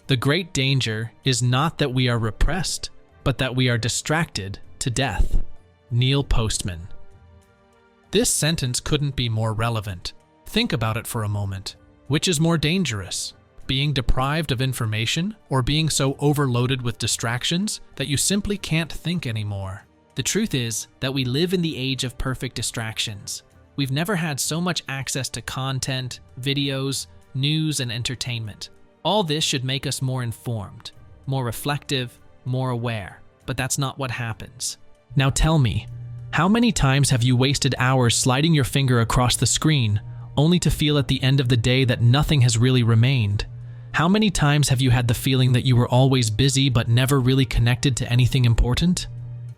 The great danger is not that we are repressed, but that we are distracted to death. Neil Postman. This sentence couldn't be more relevant. Think about it for a moment. Which is more dangerous? Being deprived of information or being so overloaded with distractions that you simply can't think anymore? The truth is that we live in the age of perfect distractions. We've never had so much access to content, videos, news, and entertainment. All this should make us more informed, more reflective, more aware, but that's not what happens. Now tell me, how many times have you wasted hours sliding your finger across the screen, only to feel at the end of the day that nothing has really remained? How many times have you had the feeling that you were always busy but never really connected to anything important?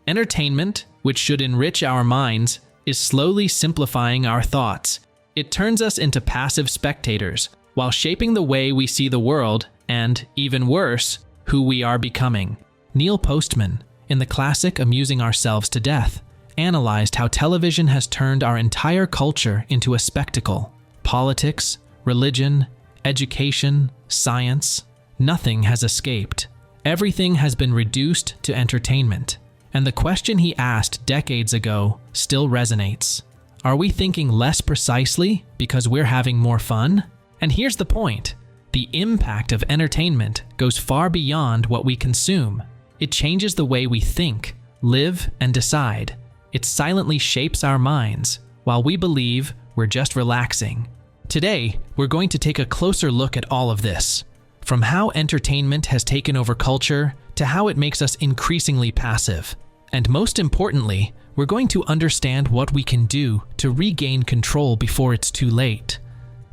Entertainment, which should enrich our minds, is slowly simplifying our thoughts. It turns us into passive spectators, while shaping the way we see the world and, even worse, who we are becoming. Neil Postman, in the classic Amusing Ourselves to Death, analyzed how television has turned our entire culture into a spectacle. Politics, religion, education, science, nothing has escaped. Everything has been reduced to entertainment. And the question he asked decades ago still resonates. Are we thinking less precisely because we're having more fun? And here's the point. The impact of entertainment goes far beyond what we consume. It changes the way we think, live, and decide. It silently shapes our minds, while we believe we're just relaxing. Today, we're going to take a closer look at all of this. From how entertainment has taken over culture, to how it makes us increasingly passive. And most importantly, we're going to understand what we can do to regain control before it's too late.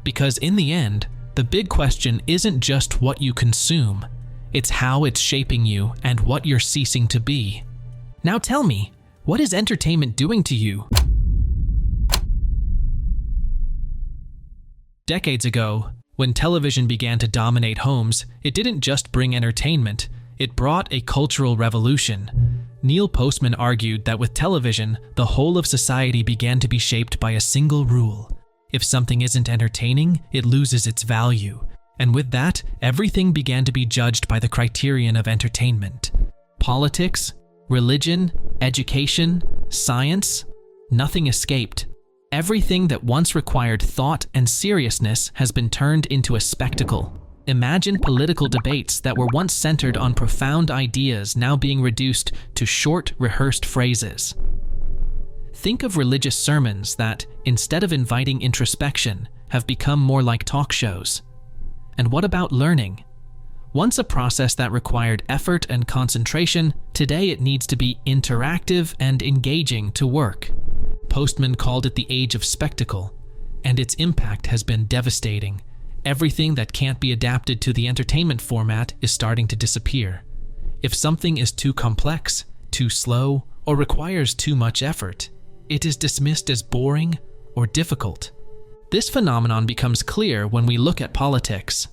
Because in the end, the big question isn't just what you consume, it's how it's shaping you and what you're ceasing to be. Now tell me, what is entertainment doing to you? Decades ago, when television began to dominate homes, it didn't just bring entertainment, it brought a cultural revolution. Neil Postman argued that with television, the whole of society began to be shaped by a single rule. If something isn't entertaining, it loses its value. And with that, everything began to be judged by the criterion of entertainment. Politics, religion, education, science, nothing escaped. Everything that once required thought and seriousness has been turned into a spectacle. Imagine political debates that were once centered on profound ideas now being reduced to short, rehearsed phrases. Think of religious sermons that, instead of inviting introspection, have become more like talk shows. And what about learning? Once a process that required effort and concentration, today it needs to be interactive and engaging to work. Postman called it the age of spectacle, and its impact has been devastating. Everything that can't be adapted to the entertainment format is starting to disappear. If something is too complex, too slow, or requires too much effort, it is dismissed as boring or difficult. This phenomenon becomes clear when we look at politics.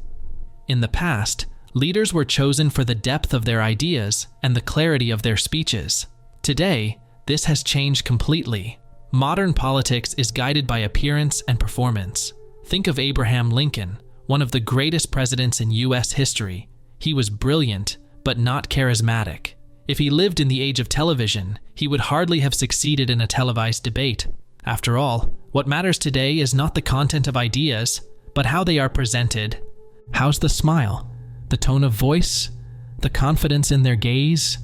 In the past, leaders were chosen for the depth of their ideas and the clarity of their speeches. Today, this has changed completely. Modern politics is guided by appearance and performance. Think of Abraham Lincoln, one of the greatest presidents in U.S. history. He was brilliant, but not charismatic. If he lived in the age of television, he would hardly have succeeded in a televised debate. After all, what matters today is not the content of ideas, but how they are presented. How's the smile? The tone of voice? The confidence in their gaze?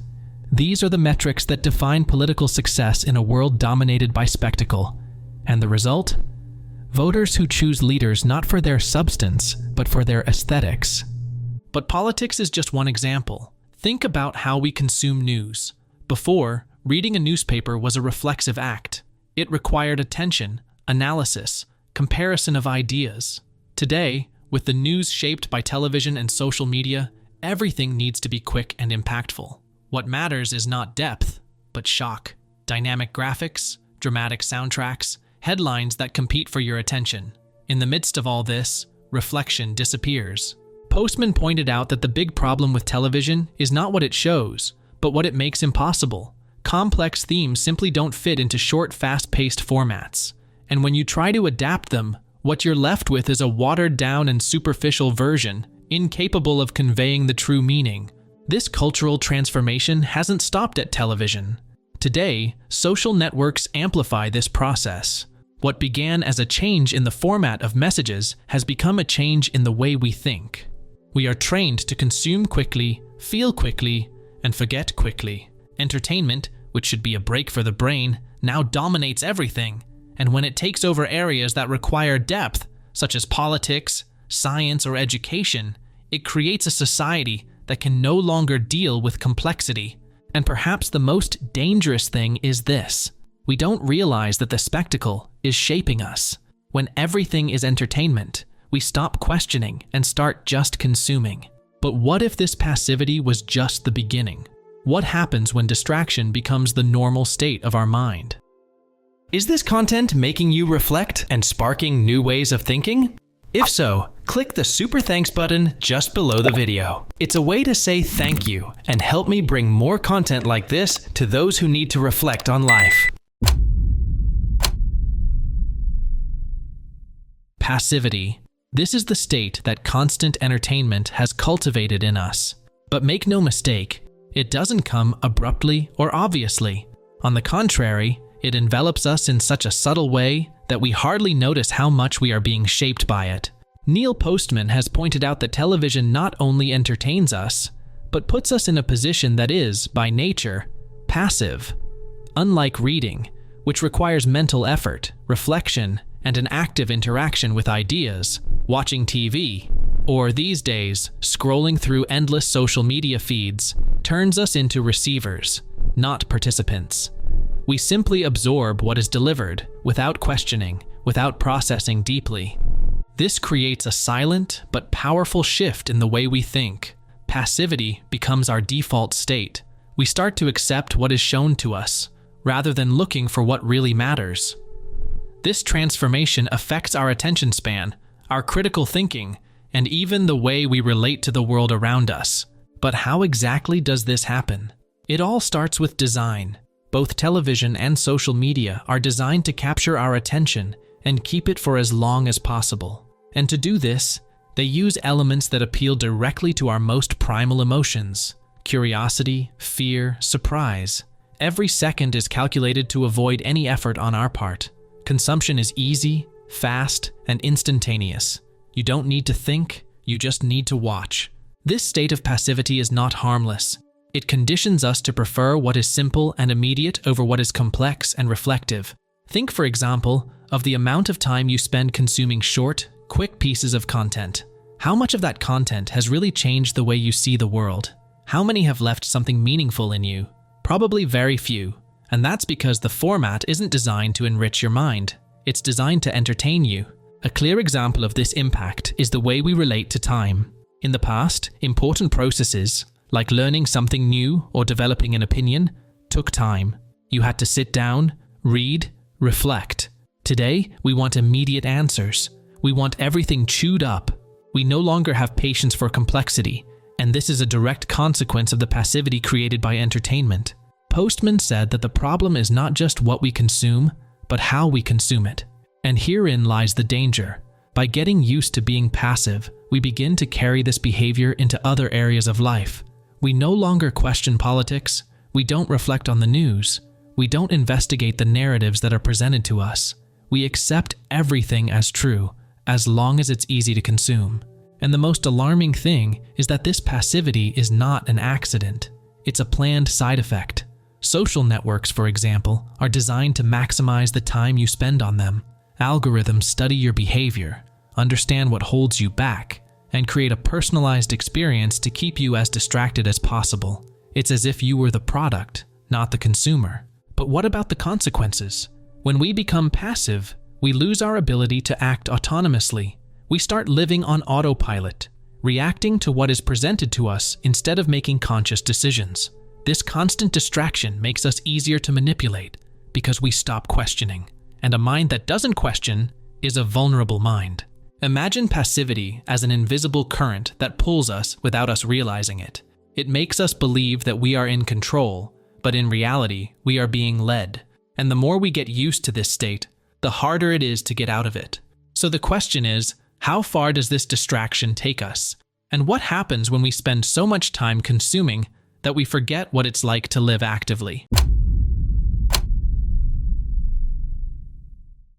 These are the metrics that define political success in a world dominated by spectacle. And the result? Voters who choose leaders not for their substance, but for their aesthetics. But politics is just one example. Think about how we consume news. Before, reading a newspaper was a reflexive act. It required attention, analysis, comparison of ideas. Today, with the news shaped by television and social media, everything needs to be quick and impactful. What matters is not depth, but shock, dynamic graphics, dramatic soundtracks, headlines that compete for your attention. In the midst of all this, reflection disappears. Postman pointed out that the big problem with television is not what it shows, but what it makes impossible. Complex themes simply don't fit into short, fast-paced formats. And when you try to adapt them, what you're left with is a watered-down and superficial version, incapable of conveying the true meaning. This cultural transformation hasn't stopped at television. Today, social networks amplify this process. What began as a change in the format of messages has become a change in the way we think. We are trained to consume quickly, feel quickly, and forget quickly. Entertainment, which should be a break for the brain, now dominates everything. And when it takes over areas that require depth, such as politics, science, or education, it creates a society that can no longer deal with complexity. And perhaps the most dangerous thing is this: we don't realize that the spectacle is shaping us. When everything is entertainment, we stop questioning and start just consuming. But what if this passivity was just the beginning? What happens when distraction becomes the normal state of our mind? Is this content making you reflect and sparking new ways of thinking? If so, click the Super Thanks button just below the video. It's a way to say thank you and help me bring more content like this to those who need to reflect on life. Passivity. This is the state that constant entertainment has cultivated in us. But make no mistake, it doesn't come abruptly or obviously. On the contrary, it envelops us in such a subtle way that we hardly notice how much we are being shaped by it. Neil Postman has pointed out that television not only entertains us, but puts us in a position that is, by nature, passive. Unlike reading, which requires mental effort, reflection, and an active interaction with ideas, watching TV, or these days, scrolling through endless social media feeds, turns us into receivers, not participants. We simply absorb what is delivered, without questioning, without processing deeply. This creates a silent but powerful shift in the way we think. Passivity becomes our default state. We start to accept what is shown to us, rather than looking for what really matters. This transformation affects our attention span, our critical thinking, and even the way we relate to the world around us. But how exactly does this happen? It all starts with design. Both television and social media are designed to capture our attention and keep it for as long as possible. And to do this, they use elements that appeal directly to our most primal emotions: curiosity, fear, surprise. Every second is calculated to avoid any effort on our part. Consumption is easy, fast, and instantaneous. You don't need to think, you just need to watch. This state of passivity is not harmless. It conditions us to prefer what is simple and immediate over what is complex and reflective. Think, for example, of the amount of time you spend consuming short, quick pieces of content. How much of that content has really changed the way you see the world? How many have left something meaningful in you? Probably very few. And that's because the format isn't designed to enrich your mind. It's designed to entertain you. A clear example of this impact is the way we relate to time. In the past, important processes, like learning something new or developing an opinion, took time. You had to sit down, read, reflect. Today, we want immediate answers. We want everything chewed up. We no longer have patience for complexity, and this is a direct consequence of the passivity created by entertainment. Postman said that the problem is not just what we consume, but how we consume it. And herein lies the danger. By getting used to being passive, we begin to carry this behavior into other areas of life. We no longer question politics, we don't reflect on the news, we don't investigate the narratives that are presented to us. We accept everything as true, as long as it's easy to consume. And the most alarming thing is that this passivity is not an accident. It's a planned side effect. Social networks, for example, are designed to maximize the time you spend on them. Algorithms study your behavior, understand what holds you back, and create a personalized experience to keep you as distracted as possible. It's as if you were the product, not the consumer. But what about the consequences? When we become passive, we lose our ability to act autonomously. We start living on autopilot, reacting to what is presented to us instead of making conscious decisions. This constant distraction makes us easier to manipulate because we stop questioning. And a mind that doesn't question is a vulnerable mind. Imagine passivity as an invisible current that pulls us without us realizing it. It makes us believe that we are in control, but in reality, we are being led. And the more we get used to this state, the harder it is to get out of it. So the question is, how far does this distraction take us? And what happens when we spend so much time consuming that we forget what it's like to live actively?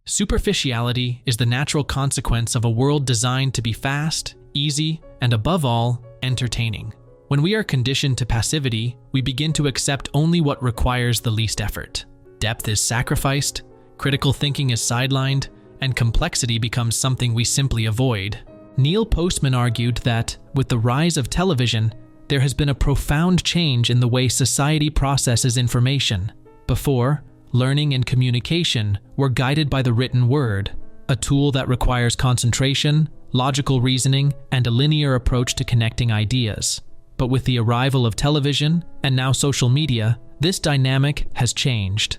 Superficiality is the natural consequence of a world designed to be fast, easy, and above all, entertaining. When we are conditioned to passivity, we begin to accept only what requires the least effort. Depth is sacrificed, critical thinking is sidelined, and complexity becomes something we simply avoid. Neil Postman argued that, with the rise of television, there has been a profound change in the way society processes information. Before, learning and communication were guided by the written word, a tool that requires concentration, logical reasoning, and a linear approach to connecting ideas. But with the arrival of television, and now social media, this dynamic has changed.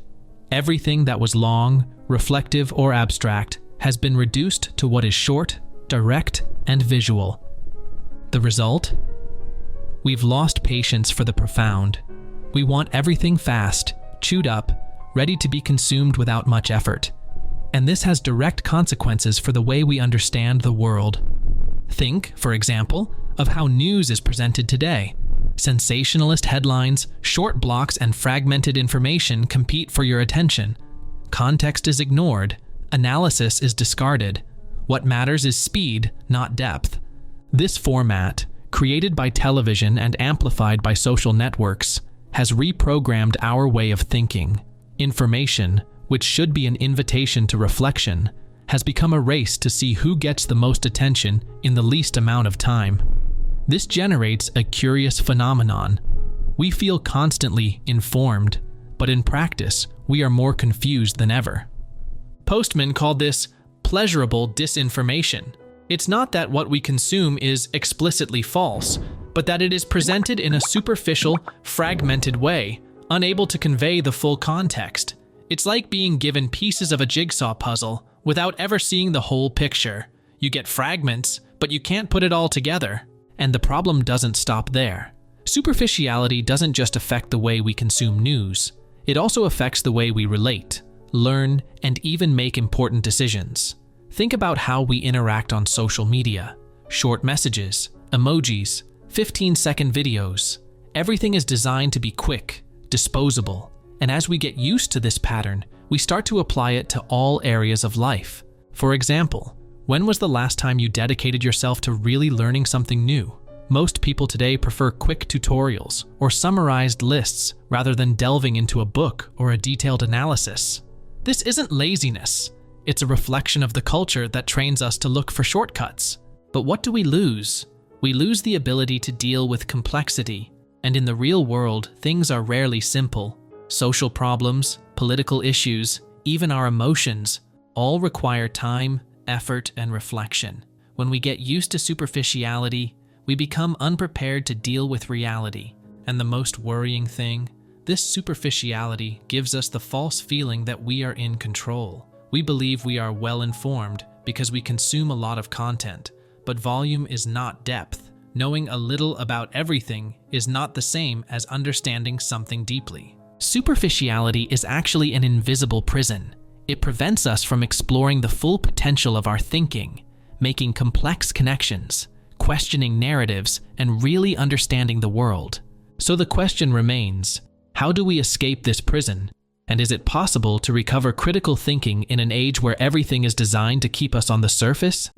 Everything that was long, reflective, or abstract has been reduced to what is short, direct, and visual. The result? We've lost patience for the profound. We want everything fast, chewed up, ready to be consumed without much effort. And this has direct consequences for the way we understand the world. Think, for example, of how news is presented today. Sensationalist headlines, short blocks, and fragmented information compete for your attention. Context is ignored. Analysis is discarded. What matters is speed, not depth. This format, created by television and amplified by social networks, has reprogrammed our way of thinking. Information, which should be an invitation to reflection, has become a race to see who gets the most attention in the least amount of time. This generates a curious phenomenon. We feel constantly informed, but in practice, we are more confused than ever. Postman called this pleasurable disinformation. It's not that what we consume is explicitly false, but that it is presented in a superficial, fragmented way, unable to convey the full context. It's like being given pieces of a jigsaw puzzle without ever seeing the whole picture. You get fragments, but you can't put it all together. And the problem doesn't stop there. Superficiality doesn't just affect the way we consume news. It also affects the way we relate, learn, and even make important decisions. Think about how we interact on social media. Short messages, emojis, 15-second videos. Everything is designed to be quick, disposable, and as we get used to this pattern, we start to apply it to all areas of life. For example, when was the last time you dedicated yourself to really learning something new? Most people today prefer quick tutorials or summarized lists rather than delving into a book or a detailed analysis. This isn't laziness. It's a reflection of the culture that trains us to look for shortcuts. But what do we lose? We lose the ability to deal with complexity. And in the real world, things are rarely simple. Social problems, political issues, even our emotions, all require time, effort, and reflection. When we get used to superficiality, we become unprepared to deal with reality. And the most worrying thing, this superficiality gives us the false feeling that we are in control. We believe we are well informed because we consume a lot of content, but volume is not depth. Knowing a little about everything is not the same as understanding something deeply. Superficiality is actually an invisible prison. It prevents us from exploring the full potential of our thinking, making complex connections, questioning narratives, and really understanding the world. So the question remains, how do we escape this prison? And is it possible to recover critical thinking in an age where everything is designed to keep us on the surface?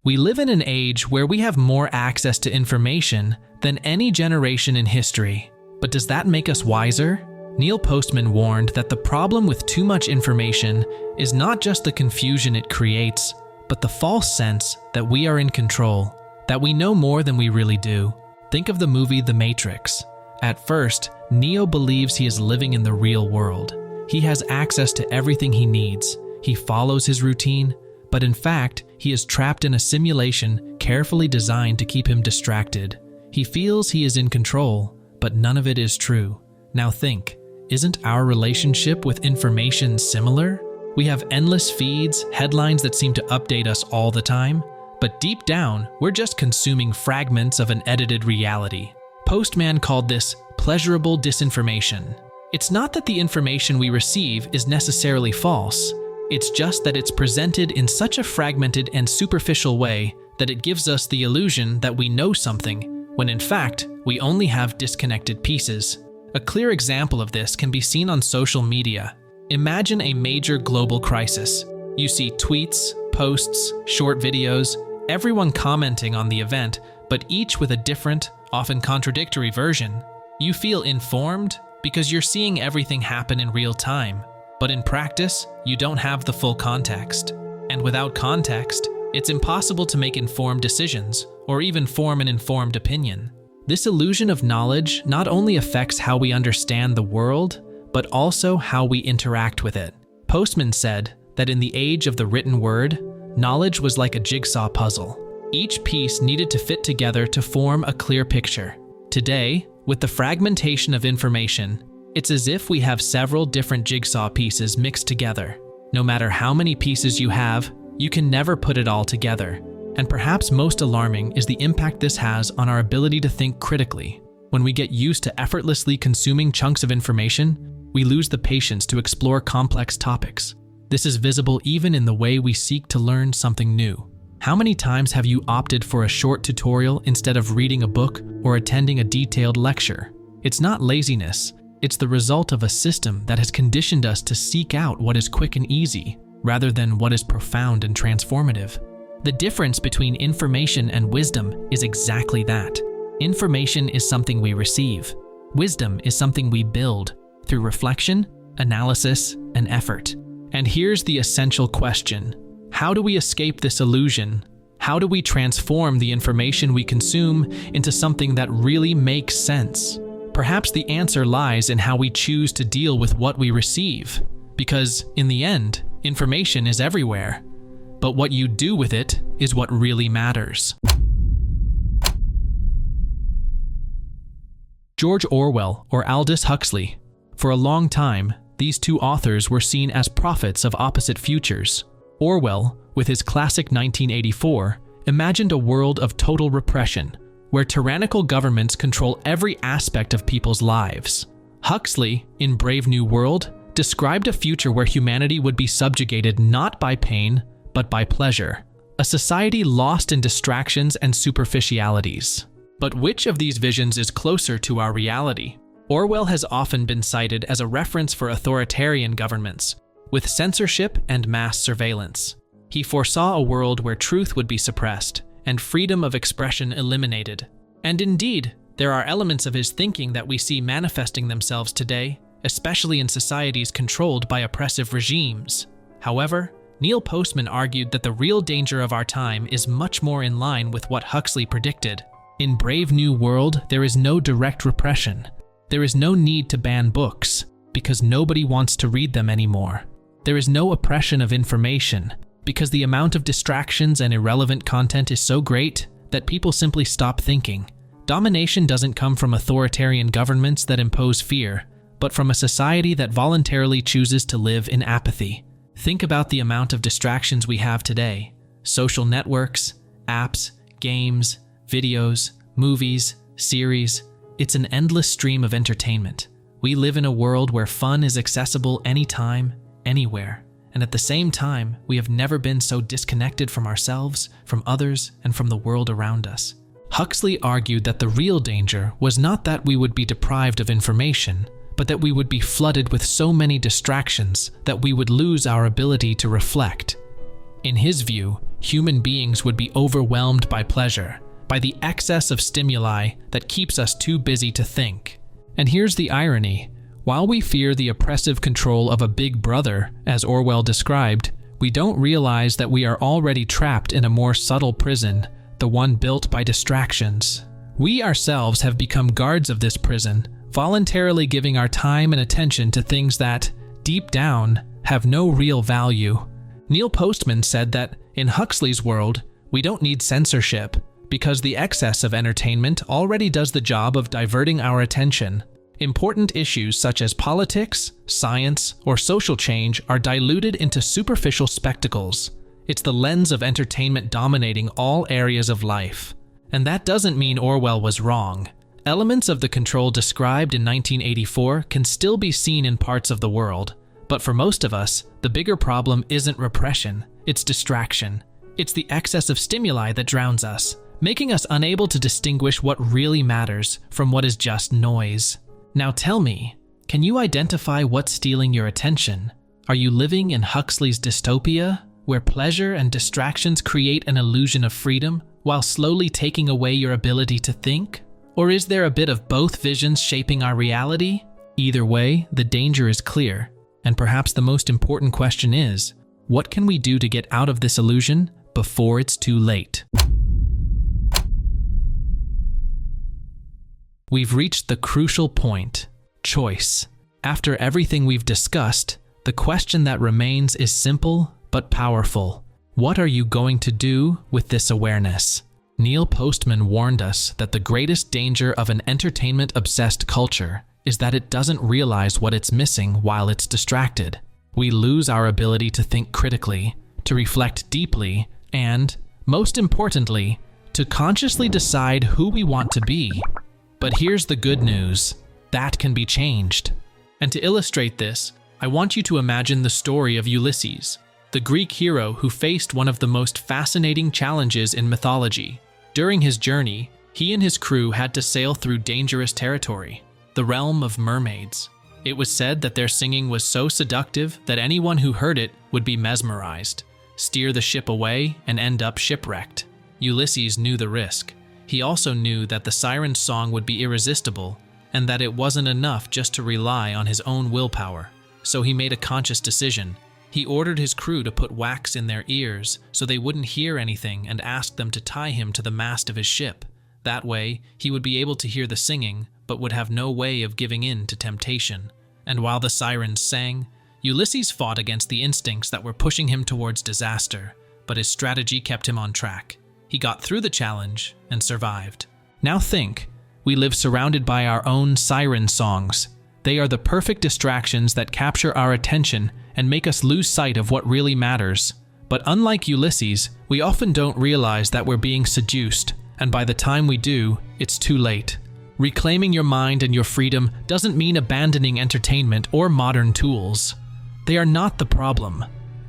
We live in an age where we have more access to information than any generation in history. But does that make us wiser? Neil Postman warned that the problem with too much information is not just the confusion it creates, but the false sense that we are in control, that we know more than we really do. Think of the movie The Matrix. At first, Neo believes he is living in the real world. He has access to everything he needs. He follows his routine, but in fact, he is trapped in a simulation carefully designed to keep him distracted. He feels he is in control, but none of it is true. Now think, isn't our relationship with information similar? We have endless feeds, headlines that seem to update us all the time, but deep down, we're just consuming fragments of an edited reality. Postman called this pleasurable disinformation. It's not that the information we receive is necessarily false. It's just that it's presented in such a fragmented and superficial way that it gives us the illusion that we know something, when in fact, we only have disconnected pieces. A clear example of this can be seen on social media. Imagine a major global crisis. You see tweets, posts, short videos, everyone commenting on the event, but each with a different, often contradictory version. You feel informed because you're seeing everything happen in real time, but in practice, you don't have the full context. And without context, it's impossible to make informed decisions or even form an informed opinion. This illusion of knowledge not only affects how we understand the world, but also how we interact with it. Postman said that in the age of the written word, knowledge was like a jigsaw puzzle. Each piece needed to fit together to form a clear picture. Today, with the fragmentation of information, it's as if we have several different jigsaw pieces mixed together. No matter how many pieces you have, you can never put it all together. And perhaps most alarming is the impact this has on our ability to think critically. When we get used to effortlessly consuming chunks of information, we lose the patience to explore complex topics. This is visible even in the way we seek to learn something new. How many times have you opted for a short tutorial instead of reading a book or attending a detailed lecture? It's not laziness, it's the result of a system that has conditioned us to seek out what is quick and easy, rather than what is profound and transformative. The difference between information and wisdom is exactly that. Information is something we receive. Wisdom is something we build through reflection, analysis, and effort. And here's the essential question. How do we escape this illusion? How do we transform the information we consume into something that really makes sense? Perhaps the answer lies in how we choose to deal with what we receive. Because, in the end, information is everywhere. But what you do with it is what really matters. George Orwell or Aldous Huxley. For a long time, these two authors were seen as prophets of opposite futures. Orwell, with his classic 1984, imagined a world of total repression, where tyrannical governments control every aspect of people's lives. Huxley, in Brave New World, described a future where humanity would be subjugated not by pain, but by pleasure. A society lost in distractions and superficialities. But which of these visions is closer to our reality? Orwell has often been cited as a reference for authoritarian governments, with censorship and mass surveillance. He foresaw a world where truth would be suppressed and freedom of expression eliminated. And indeed, there are elements of his thinking that we see manifesting themselves today, especially in societies controlled by oppressive regimes. However, Neil Postman argued that the real danger of our time is much more in line with what Huxley predicted. In Brave New World, there is no direct repression. There is no need to ban books, because nobody wants to read them anymore. There is no oppression of information, because the amount of distractions and irrelevant content is so great that people simply stop thinking. Domination doesn't come from authoritarian governments that impose fear, but from a society that voluntarily chooses to live in apathy. Think about the amount of distractions we have today. Social networks, apps, games, videos, movies, series. It's an endless stream of entertainment. We live in a world where fun is accessible anytime, anywhere. And at the same time, we have never been so disconnected from ourselves, from others, and from the world around us. Huxley argued that the real danger was not that we would be deprived of information, but that we would be flooded with so many distractions that we would lose our ability to reflect. In his view, human beings would be overwhelmed by pleasure, by the excess of stimuli that keeps us too busy to think. And here's the irony. While we fear the oppressive control of a big brother, as Orwell described, we don't realize that we are already trapped in a more subtle prison, the one built by distractions. We ourselves have become guards of this prison, voluntarily giving our time and attention to things that, deep down, have no real value. Neil Postman said that, in Huxley's world, we don't need censorship, because the excess of entertainment already does the job of diverting our attention. Important issues such as politics, science, or social change are diluted into superficial spectacles. It's the lens of entertainment dominating all areas of life. And that doesn't mean Orwell was wrong. Elements of the control described in 1984 can still be seen in parts of the world, But for most of us, the bigger problem isn't repression, it's distraction. It's the excess of stimuli that drowns us, making us unable to distinguish what really matters from what is just noise. Now tell me, can you identify what's stealing your attention? Are you living in Huxley's dystopia, where pleasure and distractions create an illusion of freedom while slowly taking away your ability to think? Or is there a bit of both visions shaping our reality? Either way, the danger is clear. And perhaps the most important question is, what can we do to get out of this illusion before it's too late? We've reached the crucial point, choice. After everything we've discussed, the question that remains is simple but powerful. What are you going to do with this awareness? Neil Postman warned us that the greatest danger of an entertainment-obsessed culture is that it doesn't realize what it's missing while it's distracted. We lose our ability to think critically, to reflect deeply, and, most importantly, to consciously decide who we want to be. But here's the good news. That can be changed. And to illustrate this, I want you to imagine the story of Ulysses, the Greek hero who faced one of the most fascinating challenges in mythology. During his journey, he and his crew had to sail through dangerous territory, the realm of mermaids. It was said that their singing was so seductive that anyone who heard it would be mesmerized, steer the ship away, and end up shipwrecked. Ulysses knew the risk. He also knew that the siren's song would be irresistible, and that it wasn't enough just to rely on his own willpower. So he made a conscious decision. He ordered his crew to put wax in their ears so they wouldn't hear anything and asked them to tie him to the mast of his ship. That way, he would be able to hear the singing, but would have no way of giving in to temptation. And while the sirens sang, Ulysses fought against the instincts that were pushing him towards disaster, but his strategy kept him on track. He got through the challenge and survived. Now think, we live surrounded by our own siren songs. They are the perfect distractions that capture our attention and make us lose sight of what really matters. But unlike Ulysses, we often don't realize that we're being seduced, and by the time we do, it's too late. Reclaiming your mind and your freedom doesn't mean abandoning entertainment or modern tools. They are not the problem.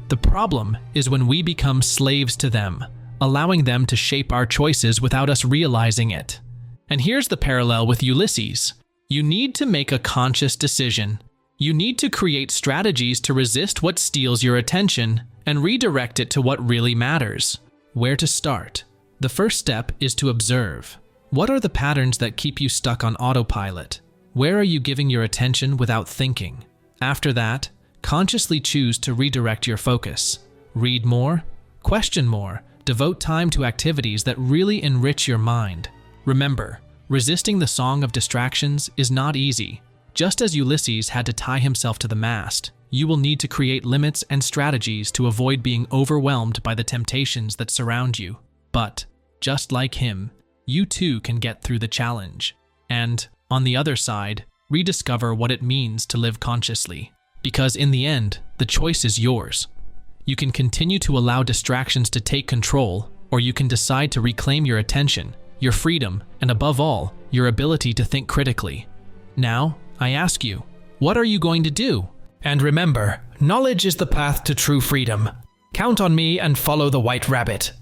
The problem is when we become slaves to them, allowing them to shape our choices without us realizing it. And here's the parallel with Ulysses. You need to make a conscious decision. You need to create strategies to resist what steals your attention and redirect it to what really matters. Where to start? The first step is to observe. What are the patterns that keep you stuck on autopilot? Where are you giving your attention without thinking? After that, consciously choose to redirect your focus. Read more, question more, devote time to activities that really enrich your mind. Remember, resisting the song of distractions is not easy. Just as Ulysses had to tie himself to the mast, you will need to create limits and strategies to avoid being overwhelmed by the temptations that surround you. But, just like him, you too can get through the challenge. And, on the other side, rediscover what it means to live consciously. Because in the end, the choice is yours. You can continue to allow distractions to take control, or you can decide to reclaim your attention, your freedom, and above all, your ability to think critically. Now, I ask you, what are you going to do? And remember, knowledge is the path to true freedom. Count on me and follow the White Rabbit.